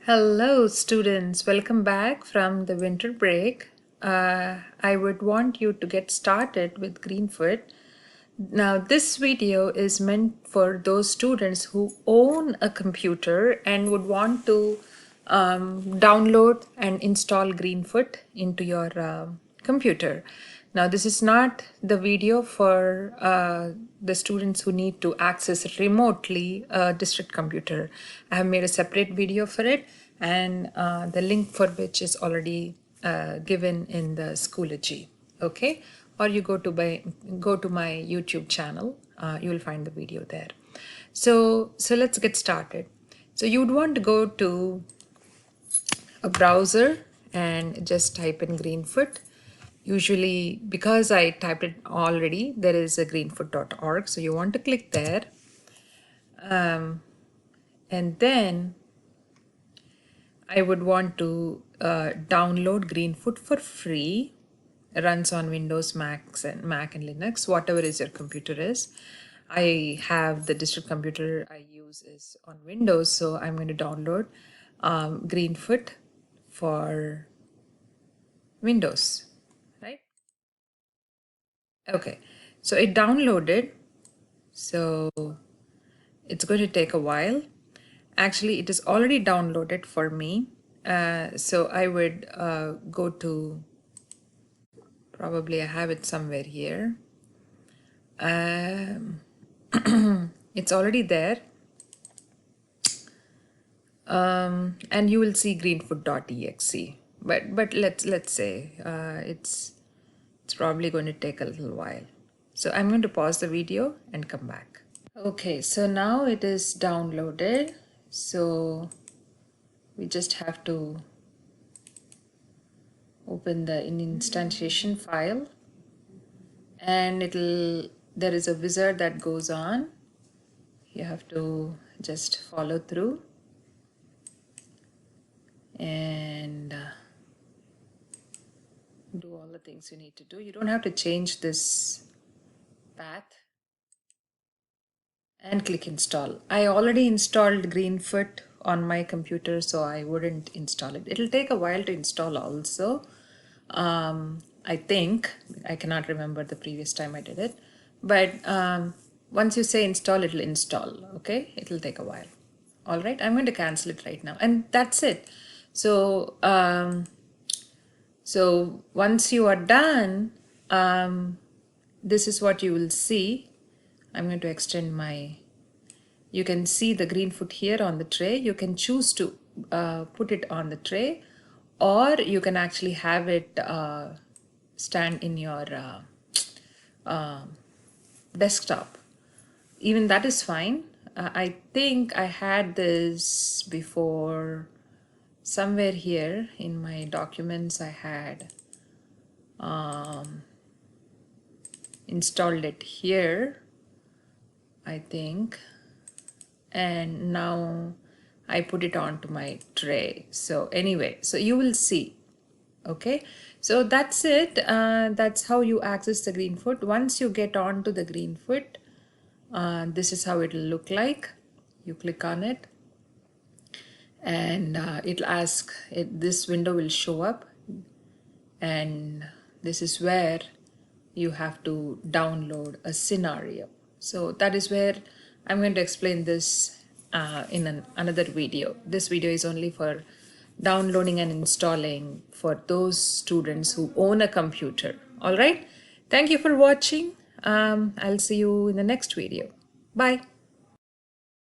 Hello students, welcome back from the winter break. I would want you to get started with Greenfoot. Now this video is meant for those students who own a computer and would want to download and install Greenfoot into your computer. Now this is not the video for the students who need to access remotely a district computer. I have made a separate video for it, and the link for which is already given in the Schoology. Okay, or you go to my YouTube channel. You will find the video there. So let's get started. So you would want to go to a browser and just type in Greenfoot. Usually, because I typed it already, there is a greenfoot.org. So you want to click there. And then I would want to download Greenfoot for free. It runs on Windows, Mac and Linux, whatever is your computer is. I have the district computer I use is on Windows, so I'm going to download Greenfoot for Windows, right? Okay, so it downloaded, so it's going to take a while. Actually, it is already downloaded for me. So I would go to, probably I have it somewhere here. It's already there. And you will see greenfoot.exe. But let's say it's probably going to take a little while. So I'm going to pause the video and come back. Okay, so now it is downloaded. So we just have to open the instantiation file, and there is a wizard that goes on. You have to just follow through and do all the things you need to do. You don't have to change this path. And click install. I already installed Greenfoot on my computer, so I wouldn't install it. It'll take a while to install also. I think, I cannot remember the previous time I did it, but once you say install, it'll install. Okay, it'll take a while. All right, I'm going to cancel it right now, and that's it. So so once you are done, this is what you will see. I'm going to extend you can see the Greenfoot here on the tray. You can choose to put it on the tray, or you can actually have it stand in your desktop. Even that is fine. I think I had this before somewhere here in my documents. I had installed it here, I think, and now I put it onto my tray. So anyway, so you will see. Okay, so that's it. That's how you access the Greenfoot. Once you get onto the Greenfoot, this is how it will look like. You click on it, and it'll ask, this window will show up, and this is where you have to download a scenario. So that is where I'm going to explain this in another video. This video is only for downloading and installing for those students who own a computer. All right. Thank you for watching. I'll see you in the next video. Bye.